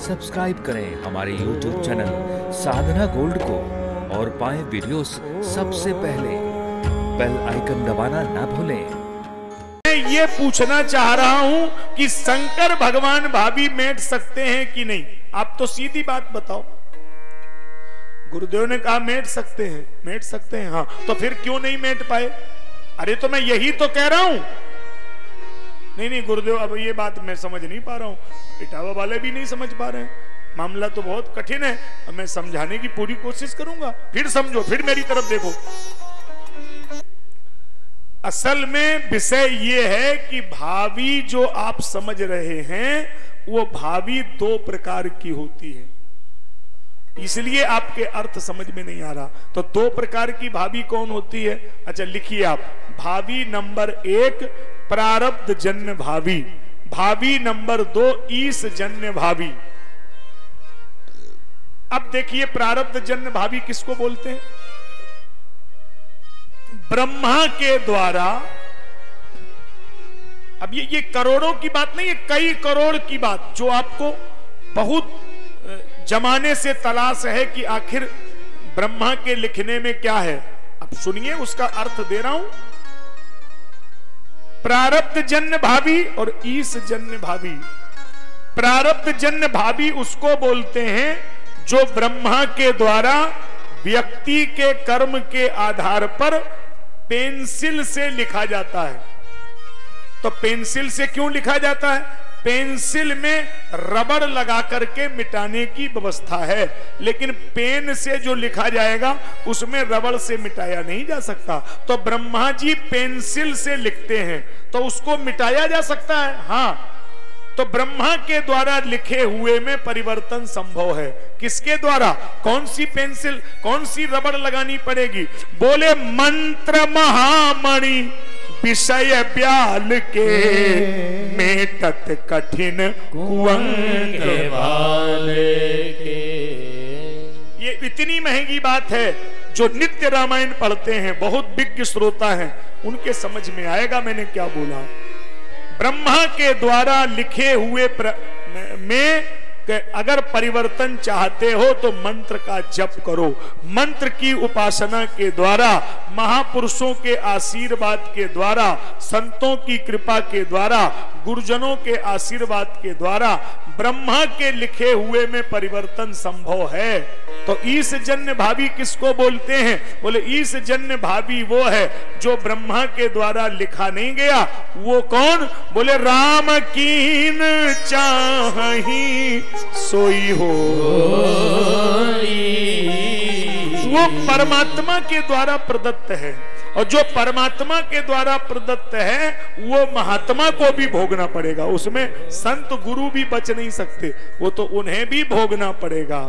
Subscribe करें हमारे YouTube channel साधना gold को और पाएं वीडियोस सबसे पहले। बेल आइकन दबाना ना भूलें। मैं ये पूछना चाह रहा हूं कि शंकर भगवान भाभी मेट सकते हैं कि नहीं? आप तो सीधी बात बताओ। गुरुदेव ने कहा मेट सकते हैं। हाँ, तो फिर क्यों नहीं मेट पाए? अरे तो मैं यही तो कह रहा हूं। नहीं गुरुदेव, अब ये बात मैं समझ नहीं पा रहा हूं। इटावा वाले भी नहीं समझ पा रहे हैं। मामला तो बहुत कठिन है। अब मैं समझाने की पूरी कोशिश करूंगा। फिर समझो, फिर मेरी तरफ देखो। असल में विषय ये है कि भावी जो आप समझ रहे हैं वो भावी दो प्रकार की होती है, इसलिए आपके अर्थ समझ में नहीं आ रहा। तो दो प्रकार की भावी कौन होती है? अच्छा लिखिए आप। भावी नंबर 1 प्रारब्ध जन्य भावी, भावी नंबर 2 ईश जन्य भावी। अब देखिए प्रारब्ध जन्य भावी किसको बोलते हैं? ब्रह्मा के द्वारा, अब ये करोड़ों की बात नहीं है, कई करोड़ की बात, जो आपको बहुत जमाने से तलाश है कि आखिर ब्रह्मा के लिखने में क्या है। अब सुनिए, उसका अर्थ दे रहा हूं। प्रारब्ध जन्य भावी और ईश जन्य भावी। प्रारब्ध जन्य भावी उसको बोलते हैं जो ब्रह्मा के द्वारा व्यक्ति के कर्म के आधार पर पेंसिल से लिखा जाता है। तो पेंसिल से क्यों लिखा जाता है? पेंसिल में रबड़ लगा करके मिटाने की व्यवस्था है, लेकिन पेन से जो लिखा जाएगा उसमें रबड़ से मिटाया नहीं जा सकता। तो ब्रह्मा जी पेंसिल से लिखते हैं, तो उसको मिटाया जा सकता है? हाँ। तो ब्रह्मा के द्वारा लिखे हुए में परिवर्तन संभव है। किसके द्वारा? कौन सी पेंसिल, कौन सी रबड़ लगानी पड़ेगी? बोले मंत्र महामणि विषय ब्याल के मेटत कठिन कुंग वाले के। ये इतनी महंगी बात है, जो नित्य रामायण पढ़ते हैं, बहुत विज्ञ श्रोता हैं, उनके समझ में आएगा मैंने क्या बोला। ब्रह्मा के द्वारा लिखे हुए में अगर परिवर्तन चाहते हो तो मंत्र का जप करो। मंत्र की उपासना के द्वारा, महापुरुषों के आशीर्वाद के द्वारा, संतों की कृपा के द्वारा, गुरुजनों के आशीर्वाद के द्वारा ब्रह्मा के लिखे हुए में परिवर्तन संभव है। तो ईश जन्य भावी किसको बोलते हैं? बोले ईश जन्य भावी वो है जो ब्रह्मा के द्वारा लिखा नहीं गया। वो कौन? बोले राम कीन चाहि सोई हो। वो परमात्मा के द्वारा प्रदत्त है, और जो परमात्मा के द्वारा प्रदत्त है वो महात्मा को भी भोगना पड़ेगा। उसमें संत गुरु भी बच नहीं सकते, वो तो उन्हें भी भोगना पड़ेगा।